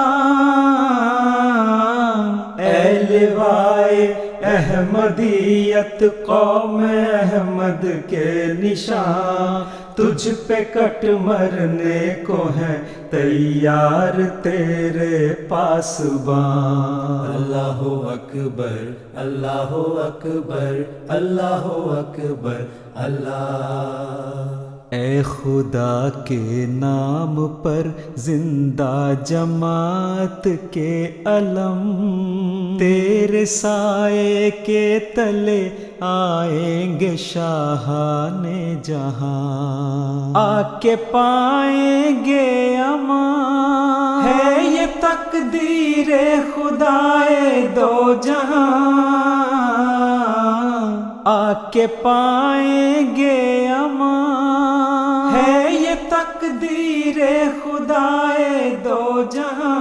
اے لوائے احمدیت قوم احمد کے نشان, تجھ پہ کٹ مرنے کو ہے تیار تیرے پاسبان اللہ اکبر اللہ اکبر اللہ اکبر اللہ اے خدا کے نام پر زندہ جماعت کے علم تیرے سائے کے تلے آئیں گے شاہان جہاں آ کے پائیں گے امان ہے یہ تقدیر خدائے دو جہاں آ کے پائیں گے امان ہے یہ تقدیر خدائے دو جہاں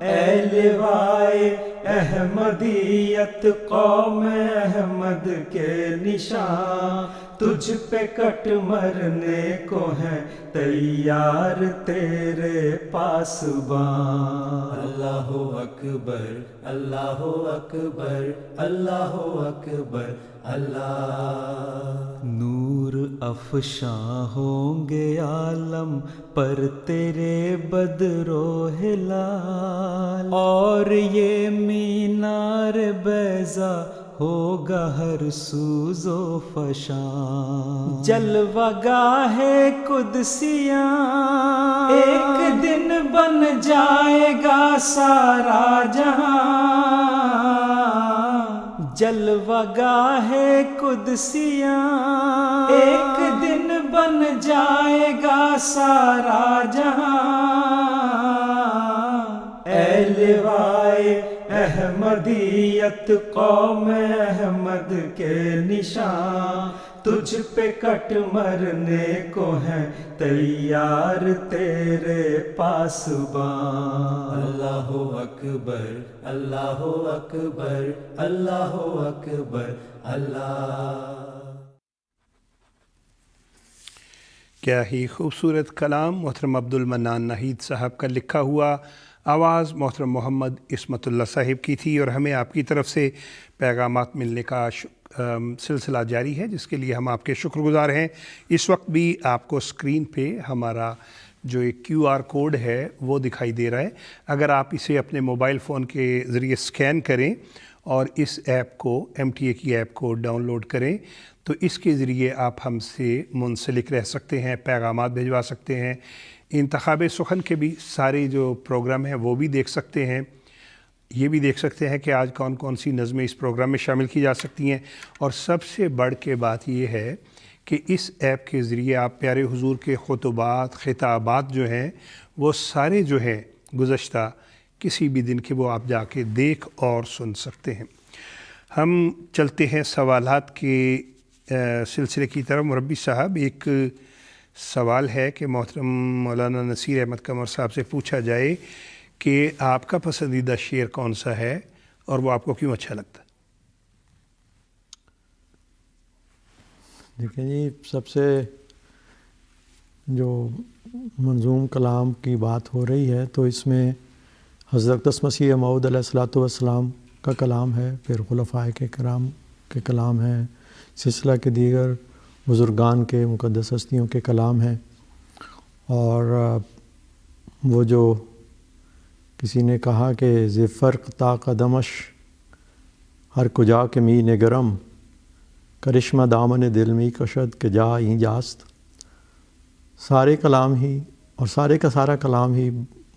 اے لوائے احمدیت قوم احمد کے نشان تجھ پہ کٹ مرنے کو ہے تیار تیرے پاسبان اللہ اکبر اللہ اکبر اللہ اکبر اللہ نور افشاں ہوں گے عالم پر تیرے بدر و ہلال اور یہ مینار بیضا ہوگا ہر سوز و فشان جلوہ گاہ قدسیاں ایک دن بن جائے گا سارا جہاں جلوہ گاہ قدسیاں ایک دن بن جائے گا سارا جہاں اے لوائے احمدیت قوم احمد کے نشان تجھ پہ کٹ مرنے کو ہے تیار تیرے پاسبان اللہ اکبر اللہ اکبر اللہ اکبر اللہ کیا ہی خوبصورت کلام محترم عبد المنان ناہید صاحب کا لکھا ہوا، آواز محترم محمد عصمت اللہ صاحب کی تھی، اور ہمیں آپ کی طرف سے پیغامات ملنے کا سلسلہ جاری ہے، جس کے لیے ہم آپ کے شکر گزار ہیں۔ اس وقت بھی آپ کو اسکرین پہ ہمارا جو ایک QR کوڈ ہے وہ دکھائی دے رہا ہے۔ اگر آپ اسے اپنے موبائل فون کے ذریعے اسکین کریں اور اس ایپ کو MTA کی ایپ کو ڈاؤن لوڈ کریں تو اس کے ذریعے آپ ہم سے منسلک رہ سکتے ہیں، پیغامات بھجوا سکتے ہیں، انتخاب سخن کے بھی سارے جو پروگرام ہیں وہ بھی دیکھ سکتے ہیں، یہ بھی دیکھ سکتے ہیں کہ آج کون کون سی نظمیں اس پروگرام میں شامل کی جا سکتی ہیں، اور سب سے بڑھ کے بات یہ ہے کہ اس ایپ کے ذریعے آپ پیارے حضور کے خطبات، خطابات جو ہیں وہ سارے جو ہیں گزشتہ کسی بھی دن کے وہ آپ جا کے دیکھ اور سن سکتے ہیں۔ ہم چلتے ہیں سوالات کے سلسلے کی طرف۔ مربی صاحب، ایک سوال ہے کہ محترم مولانا نصیر احمد قمر صاحب سے پوچھا جائے کہ آپ کا پسندیدہ شعر کون سا ہے اور وہ آپ کو کیوں اچھا لگتا ہے؟ دیکھیں جی، سب سے جو منظوم کلام کی بات ہو رہی ہے تو اس میں حضرت مسیح موعود علیہ الصلوۃ والسلام کا کلام ہے، پھر خلفائے کے کرام کے کلام ہیں، سلسلہ کے دیگر بزرگان کے مقدس ہستیوں کے کلام ہیں، اور وہ جو کسی نے کہا کہ ز فرق تا قدمش ہر کجا کے می نگرم کرشمہ دامن دل می کشد کے جا این جاست، سارے کلام ہی اور سارے کا سارا کلام ہی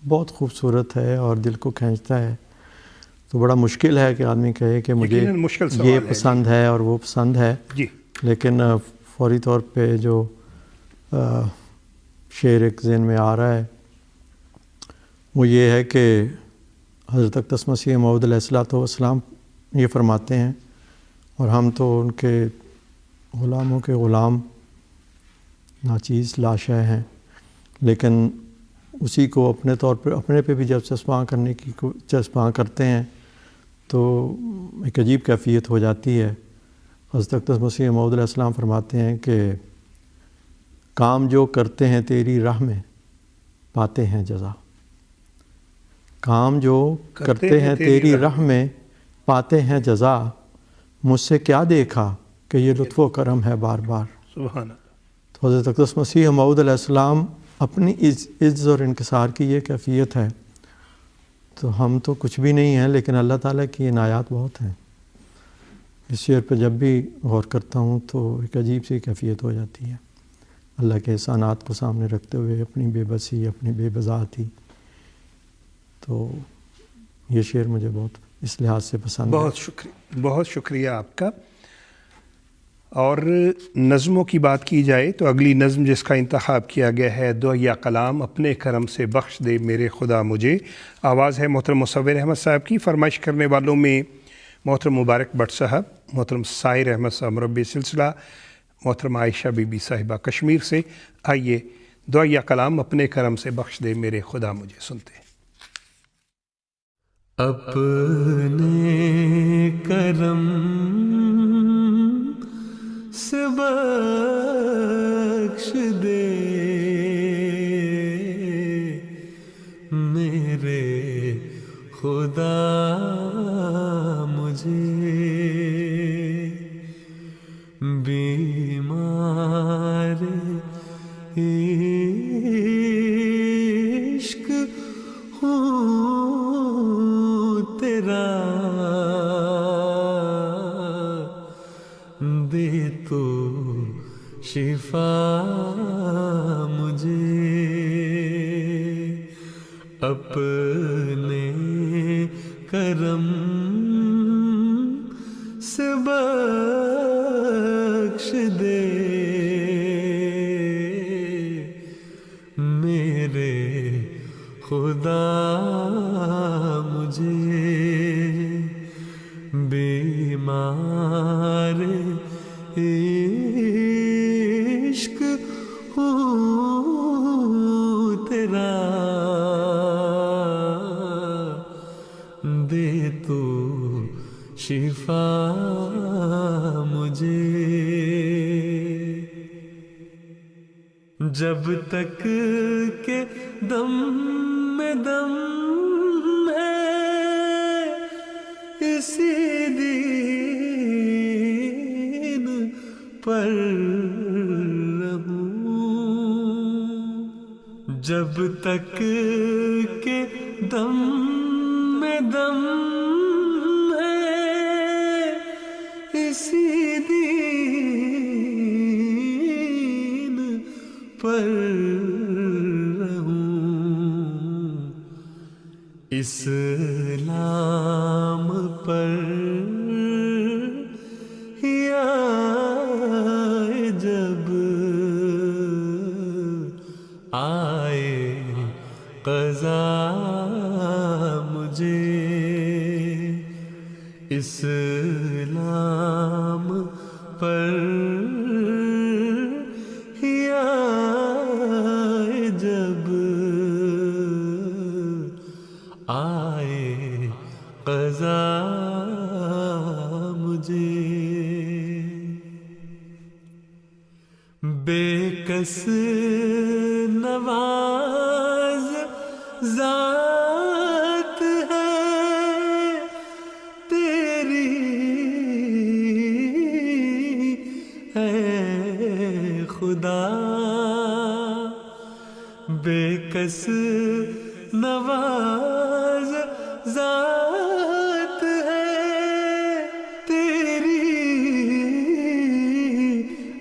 بہت خوبصورت ہے اور دل کو کھینچتا ہے۔ تو بڑا مشکل ہے کہ آدمی کہے کہ مجھے یہ پسند ہے اور وہ پسند ہے، لیکن فوری طور پہ جو شعر ایک ذہن میں آ رہا ہے وہ یہ ہے کہ حضرت اقدس مسیح موعود علیہ الصلوۃ والسلام یہ فرماتے ہیں، اور ہم تو ان کے غلاموں کے غلام ناچیز لاشیں ہیں، لیکن اسی کو اپنے طور پر اپنے پہ بھی جب چسپاں کرتے ہیں تو ایک عجیب کیفیت ہو جاتی ہے۔ حضرت اقدس مسیح موعود علیہ السلام فرماتے ہیں کہ کام جو کرتے ہیں تیری راہ میں پاتے ہیں جزا، کام جو کرتے ہیں تیری راہ میں پاتے ہیں جزا، مجھ سے کیا دیکھا کہ یہ لطف و کرم ہے بار بار۔ سبحان اللہ۔ تو حضرت اقدس مسیح موعود علیہ السلام اپنی عجز اور انکسار کی یہ کیفیت ہے، تو ہم تو کچھ بھی نہیں ہیں، لیکن اللہ تعالیٰ کی عنایات بہت ہیں۔ اس شعر پہ جب بھی غور کرتا ہوں تو ایک عجیب سی کیفیت ہو جاتی ہے، اللہ کے احسانات کو سامنے رکھتے ہوئے اپنی بے بسی، اپنی بے بذاتی۔ تو یہ شعر مجھے بہت اس لحاظ سے پسند ہے۔ بہت شکریہ آپ کا۔ اور نظموں کی بات کی جائے تو اگلی نظم جس کا انتخاب کیا گیا ہے، دعائیا کلام اپنے کرم سے بخش دے میرے خدا مجھے، آواز ہے محترم مصور احمد صاحب کی۔ فرمائش کرنے والوں میں محترم مبارک بٹ صاحب، محترم سائر احمد صاحب مربی سلسلہ، محترم عائشہ بی بی صاحبہ کشمیر سے۔ آئیے دعائیا کلام اپنے کرم سے بخش دے میرے خدا مجھے سنتے ہیں۔ اپنے کرم سے بخش دے میرے خدا مجھے، بیمار عشق ہوں تیرا، دے تو شفا مجھے، اپنے کرم سے بخش دے میرے خدا مجھے، بیمار عشق ہوں تیرا، دے تو شفا مجھے، جب تک کہ دم میں دم ہے اسی دین پر رہوں، جب تک کہ دم میں دم ہے اسی دین پر رہوں، اسلام پر یا جب آئے قضا مجھے، اسلام پر یا جب آئے قضا مجھے، بے کس نواز ذات ہے تیری، اے خدا، بے کس نواز ذات ہے تیری،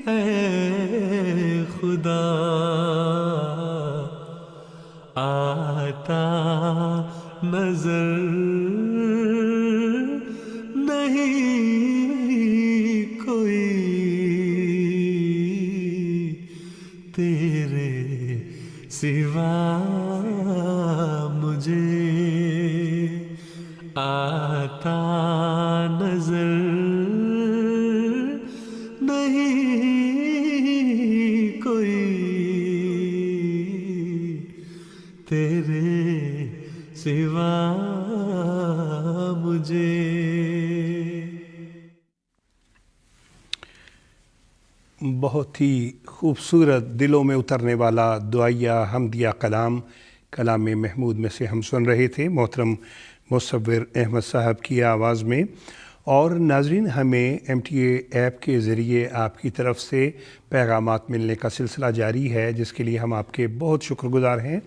اے خدا، آتا نظر نہیں کوئی تیرے سوا مجھے، آتا نظر نہیں کوئی تیرے سوا مجھے۔ بہت ہی خوبصورت دلوں میں اترنے والا دعائیا حمدیہ کلام، کلام محمود میں سے ہم سن رہے تھے محترم مصور احمد صاحب کی آواز میں۔ اور ناظرین، ہمیں MTA ایپ کے ذریعے آپ کی طرف سے پیغامات ملنے کا سلسلہ جاری ہے، جس کے لیے ہم آپ کے بہت شکر گزار ہیں۔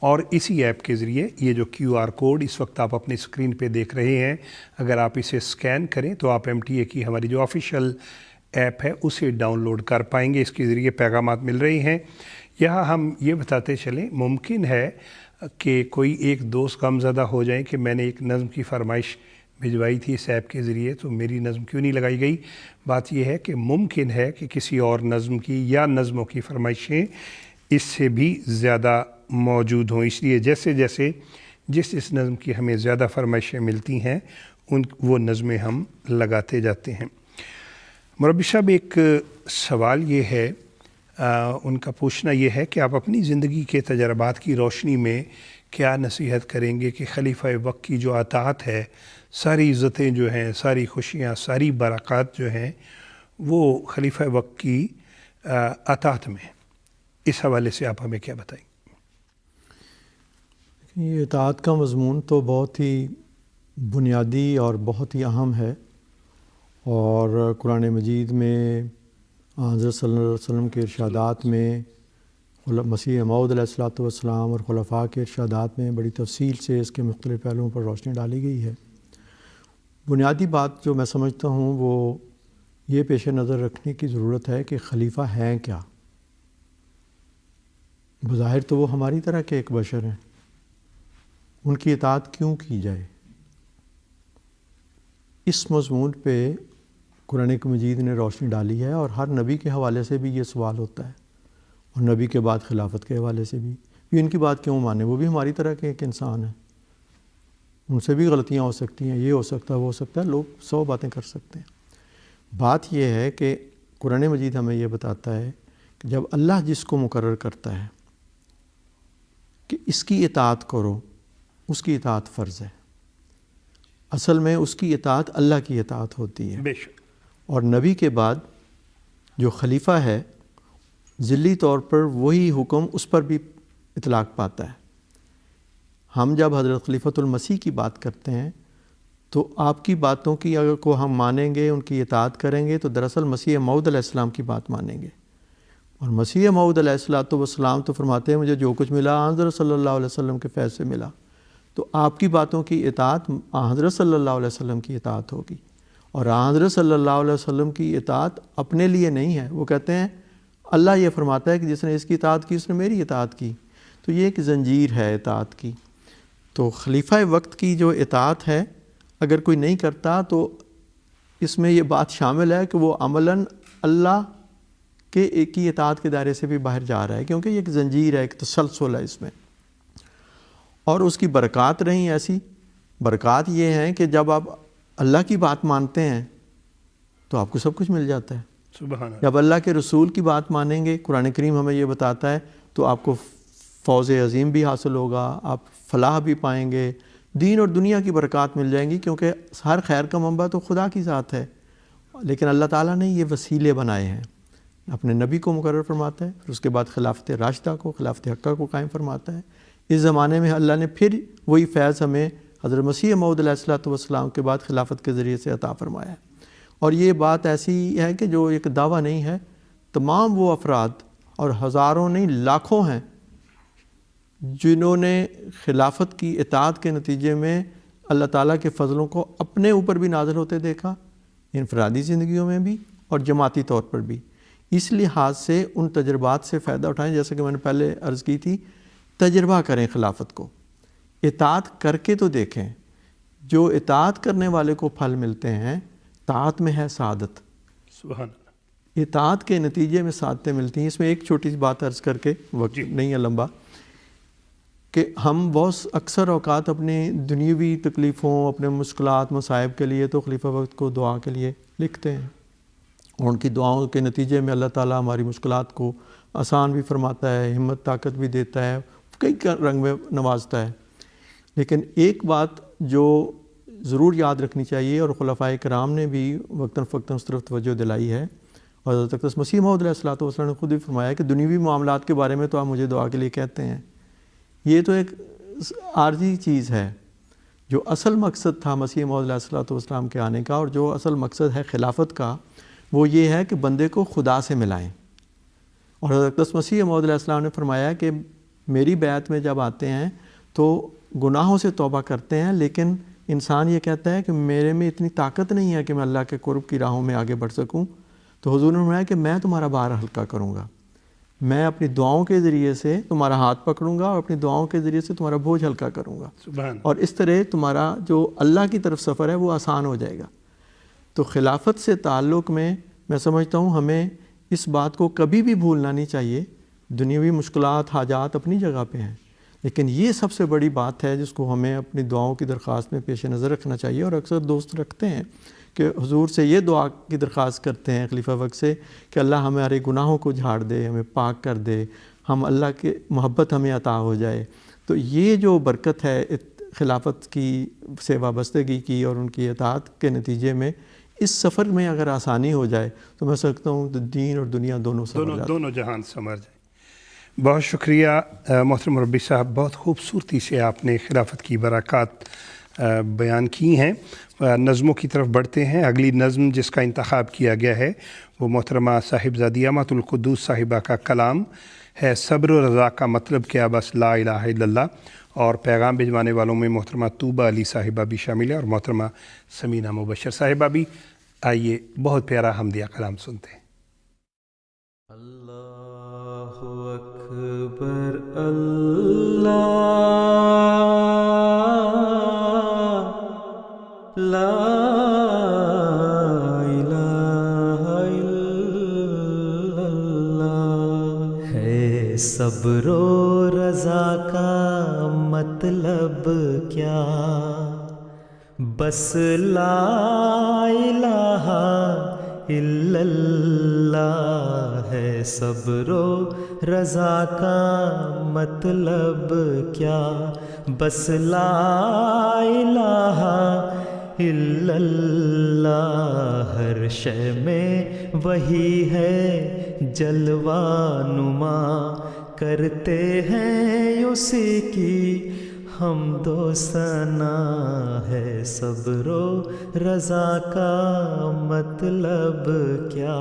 اور اسی ایپ کے ذریعے یہ جو QR کوڈ اس وقت آپ اپنی اسکرین پہ دیکھ رہے ہیں، اگر آپ اسے اسکین کریں تو آپ MTA کی ہماری جو آفیشیل ایپ ہے اسے ڈاؤن لوڈ کر پائیں گے۔ اس کے ذریعے پیغامات مل رہے ہیں۔ یہاں ہم یہ بتاتے چلیں، ممکن ہے کہ کوئی ایک دوست غمزدہ ہو جائیں کہ میں نے ایک نظم کی فرمائش بھجوائی تھی اس ایپ کے ذریعے، تو میری نظم کیوں نہیں لگائی گئی۔ بات یہ ہے کہ ممکن ہے کہ کسی اور نظم کی یا نظموں کی فرمائشیں اس سے بھی زیادہ موجود ہوں، اس لیے جیسے جیسے جس نظم کی ہمیں زیادہ فرمائشیں ملتی ہیں وہ نظمیں ہم لگاتے جاتے ہیں۔ مربی صاحب، ایک سوال یہ ہے، ان کا پوچھنا یہ ہے کہ آپ اپنی زندگی کے تجربات کی روشنی میں کیا نصیحت کریں گے کہ خلیفہ وقت کی جو اطاعت ہے، ساری عزتیں جو ہیں، ساری خوشیاں، ساری برکات جو ہیں، وہ خلیفہ وقت کی اطاعت میں، اس حوالے سے آپ ہمیں کیا بتائیں؟ یہ اطاعت کا مضمون تو بہت ہی بنیادی اور بہت ہی اہم ہے، اور قرآن مجید میں حضرت صلی اللہ علیہ وسلم کے ارشادات میں، مسیح موعود علیہ الصلوۃ والسلام اور خلفاء کے ارشادات میں بڑی تفصیل سے اس کے مختلف پہلوؤں پر روشنی ڈالی گئی ہے۔ بنیادی بات جو میں سمجھتا ہوں وہ یہ پیش نظر رکھنے کی ضرورت ہے کہ خلیفہ ہیں کیا۔ بظاہر تو وہ ہماری طرح کے ایک بشر ہیں، ان کی اطاعت کیوں کی جائے؟ اس مضمون پہ قرآن مجید نے روشنی ڈالی ہے، اور ہر نبی کے حوالے سے بھی یہ سوال ہوتا ہے، اور نبی کے بعد خلافت کے حوالے سے بھی ان کی بات کیوں مانیں؟ وہ بھی ہماری طرح کے ایک انسان ہیں، ان سے بھی غلطیاں ہو سکتی ہیں، یہ ہو سکتا ہے، وہ ہو سکتا ہے، لوگ 100 باتیں کر سکتے ہیں۔ بات یہ ہے کہ قرآن مجید ہمیں یہ بتاتا ہے کہ جب اللہ جس کو مقرر کرتا ہے کہ اس کی اطاعت کرو، اس کی اطاعت فرض ہے۔ اصل میں اس کی اطاعت اللہ کی اطاعت ہوتی ہے، بے شک۔ اور نبی کے بعد جو خلیفہ ہے ذلی طور پر وہی حکم اس پر بھی اطلاق پاتا ہے۔ ہم جب حضرت خلیفۃ المسیح کی بات کرتے ہیں تو آپ کی باتوں کی اگر کو ہم مانیں گے، ان کی اطاعت کریں گے، تو دراصل مسیح موعود علیہ السلام کی بات مانیں گے۔ اور مسیح موعود علیہ السلام تو فرماتے ہیں مجھے جو کچھ ملا حضرت صلی اللہ علیہ وسلم کے فیض سے ملا، تو آپ کی باتوں کی اطاعت حضرت صلی اللہ علیہ وسلم کی اطاعت ہوگی۔ اور حضرت صلی اللہ علیہ وسلم کی اطاعت اپنے لیے نہیں ہے، وہ کہتے ہیں اللہ یہ فرماتا ہے کہ جس نے اس کی اطاعت کی اس نے میری اطاعت کی، تو یہ ایک زنجیر ہے اطاعت کی۔ تو خلیفہ وقت کی جو اطاعت ہے اگر کوئی نہیں کرتا تو اس میں یہ بات شامل ہے کہ وہ عملاً اللہ کے کی اطاعت کے دائرے سے بھی باہر جا رہا ہے، کیونکہ یہ ایک زنجیر ہے، ایک تسلسل ہے اس میں۔ اور اس کی برکات رہیں ایسی برکات یہ ہیں کہ جب آپ اللہ کی بات مانتے ہیں تو آپ کو سب کچھ مل جاتا ہے۔ سبحان اللہ۔ جب اللہ کے رسول کی بات مانیں گے، قرآن کریم ہمیں یہ بتاتا ہے، تو آپ کو فوز عظیم بھی حاصل ہوگا، آپ فلاح بھی پائیں گے، دین اور دنیا کی برکات مل جائیں گی، کیونکہ ہر خیر کا منبع تو خدا کی ذات ہے، لیکن اللہ تعالیٰ نے یہ وسیلے بنائے ہیں۔ اپنے نبی کو مقرر فرماتا ہے، پھر اس کے بعد خلافت راشدہ کو، خلافت حقہ کو قائم فرماتا ہے۔ اس زمانے میں اللہ نے پھر وہی فیض ہمیں حضرت مسیح موعود علیہ الصلوۃ والسلام کے بعد خلافت کے ذریعے سے عطا فرمایا ہے۔ اور یہ بات ایسی ہے کہ جو ایک دعویٰ نہیں ہے، تمام وہ افراد اور ہزاروں نہیں لاکھوں ہیں جنہوں نے خلافت کی اطاعت کے نتیجے میں اللہ تعالیٰ کے فضلوں کو اپنے اوپر بھی نازل ہوتے دیکھا، انفرادی زندگیوں میں بھی اور جماعتی طور پر بھی۔ اس لحاظ سے ان تجربات سے فائدہ اٹھائیں، جیسا کہ میں نے پہلے عرض کی تھی، تجربہ کریں خلافت کو، اطاعت کر کے تو دیکھیں۔ جو اطاعت کرنے والے کو پھل ملتے ہیں، طاعت میں ہے سعادت، سبحان اللہ۔ اطاعت کے نتیجے میں سعادتیں ملتی ہیں۔ اس میں ایک چھوٹی سی بات عرض کر کے، وقت نہیں ہے لمبا، کہ ہم بہت اکثر اوقات اپنی دنیاوی تکلیفوں، اپنے مشکلات مصائب کے لیے تو خلیفہ وقت کو دعا کے لیے لکھتے ہیں، اور ان کی دعاؤں کے نتیجے میں اللہ تعالیٰ ہماری مشکلات کو آسان بھی فرماتا ہے، ہمت طاقت بھی دیتا ہے، کئی رنگ میں نوازتا ہے۔ لیکن ایک بات جو ضرور یاد رکھنی چاہیے، اور خلفائے کرام نے بھی وقتاً فوقتاً اس طرف توجہ دلائی ہے، اور حضرت اقدس مسیح موعود علیہ الصلوۃ والسلام نے خود بھی فرمایا کہ دنیوی معاملات کے بارے میں تو آپ مجھے دعا کے لیے کہتے ہیں، یہ تو ایک عارضی چیز ہے، جو اصل مقصد تھا مسیح موعود علیہ الصلوۃ والسلام کے آنے کا، اور جو اصل مقصد ہے خلافت کا، وہ یہ ہے کہ بندے کو خدا سے ملائیں۔ اور حضرت مسیح موعود علیہ السلام نے فرمایا کہ میری بیعت میں جب آتے ہیں تو گناہوں سے توبہ کرتے ہیں، لیکن انسان یہ کہتا ہے کہ میرے میں اتنی طاقت نہیں ہے کہ میں اللہ کے قرب کی راہوں میں آگے بڑھ سکوں، تو حضور نے فرمایا کہ میں تمہارا بار ہلکا کروں گا، میں اپنی دعاؤں کے ذریعے سے تمہارا ہاتھ پکڑوں گا اور اپنی دعاؤں کے ذریعے سے تمہارا بوجھ ہلکا کروں گا، سبحان اور اس طرح تمہارا جو اللہ کی طرف سفر ہے وہ آسان ہو جائے گا۔ تو خلافت سے تعلق میں سمجھتا ہوں ہمیں اس بات کو کبھی بھی بھولنا نہیں چاہیے۔ دنیاوی مشکلات، حاجات اپنی جگہ پہ ہیں، لیکن یہ سب سے بڑی بات ہے جس کو ہمیں اپنی دعاؤں کی درخواست میں پیش نظر رکھنا چاہیے۔ اور اکثر دوست رکھتے ہیں کہ حضور سے یہ دعا کی درخواست کرتے ہیں خلیفہ وقت سے کہ اللہ ہمارے گناہوں کو جھاڑ دے، ہمیں پاک کر دے، ہم اللہ کے محبت ہمیں عطا ہو جائے۔ تو یہ جو برکت ہے خلافت کی سے وابستگی کی اور ان کی اطاعت کے نتیجے میں، اس سفر میں اگر آسانی ہو جائے تو میں سمجھتا ہوں دین اور دنیا دونوں جہان سمر جائیں۔ بہت شکریہ محترم مربی صاحب، بہت خوبصورتی سے آپ نے خلافت کی برکات بیان کی ہیں۔ نظموں کی طرف بڑھتے ہیں۔ اگلی نظم جس کا انتخاب کیا گیا ہے وہ محترمہ صاحبزادی امۃ القدوس صاحبہ کا کلام ہے، صبر و رضا کا مطلب کیا بس لا الہ الا اللہ، اور پیغام بھجوانے والوں میں محترمہ طوبہ علی صاحبہ بھی شامل ہے اور محترمہ سمینہ مبشر صاحبہ بھی۔ آئیے بہت پیارا حمدیہ کلام سنتے ہیں۔ اللہ اکبر اللہ لا الہ الا اللہ، ہے صبر و رضا کا مطلب کیا بس لا الہ الا اللہ، ہے صبر و رضا کا مطلب کیا بس لا الہ الا اللہ، ہر شے میں وہی ہے جلوہ نما، کرتے ہیں اسی کی حمد و ثنا، ہے صبر و رضا کا مطلب کیا،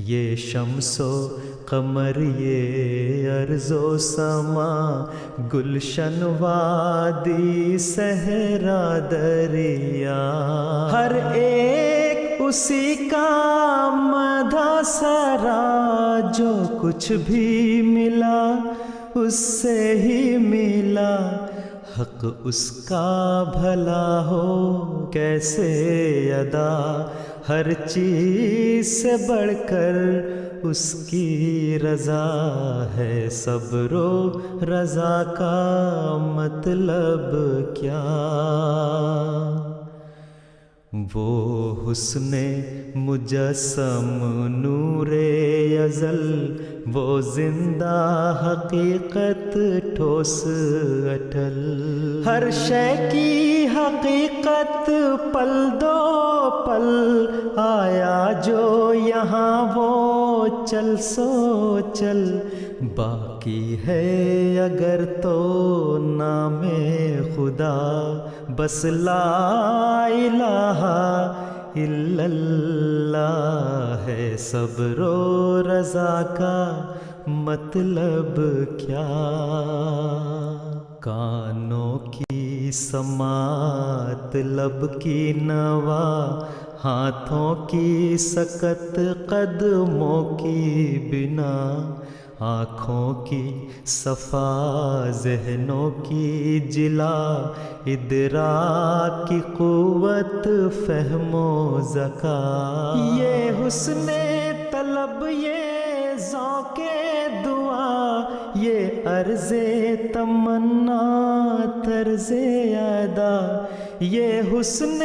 یہ شمس و قمر یہ ارض و سما، گلشن وادی صحرا دریا، ہر ایک اسی کا مدح سرا، جو کچھ بھی ملا اس سے ہی ملا، حق اس کا بھلا ہو کیسے ادا، ہر چیز سے بڑھ کر اس کی رضا، ہے صبر و رضا کا مطلب کیا، وہ حسن مجسم نور ازل، وہ زندہ حقیقت ٹھوس اٹل، ہر شے کی حقیقت پل دو پل، آیا جو یہاں وہ چل سو چل، باقی ہے اگر تو نام خدا بس لا الہ الا اللہ، ہے صبر و رضا کا مطلب کیا، کانوں کی سماعت، لب کی نوا، ہاتھوں کی سکت، قدموں کی بنا، آنکھوں کی صفا، ذہنوں کی جلا، ادراک کی قوت، فہم و ذکا، یہ حسن طلب، یہ ذوق دعا، یہ عرض تمنا، طرز ادا، یہ حسن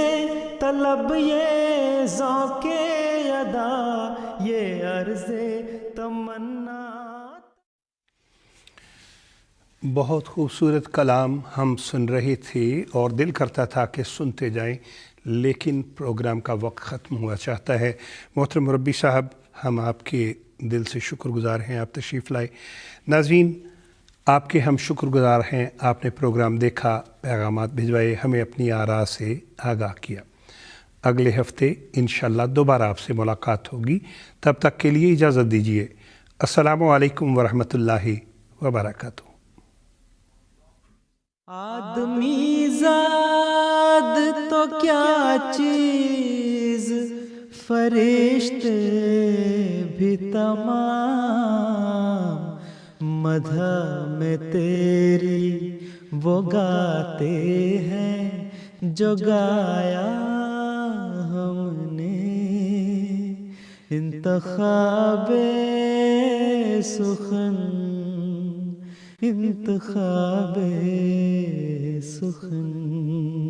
طلب، یہ ذوق ادا، یہ عرض تمنا۔ بہت خوبصورت کلام ہم سن رہے تھے اور دل کرتا تھا کہ سنتے جائیں، لیکن پروگرام کا وقت ختم ہوا چاہتا ہے۔ محترم مربی صاحب، ہم آپ کے دل سے شکر گزار ہیں، آپ تشریف لائے۔ ناظرین، آپ کے ہم شکر گزار ہیں، آپ نے پروگرام دیکھا، پیغامات بھجوائے، ہمیں اپنی آراء سے آگاہ کیا۔ اگلے ہفتے انشاءاللہ دوبارہ آپ سے ملاقات ہوگی، تب تک کے لیے اجازت دیجیے۔ السلام علیکم ورحمۃ اللہ وبرکاتہ۔ آدمی زاد تو کیا چیز، فرشتے بھی تمام، مدح میں تیری وہ گاتے ہیں جو گایا ہم نے، انتخاب سخن، انتخاب سخن۔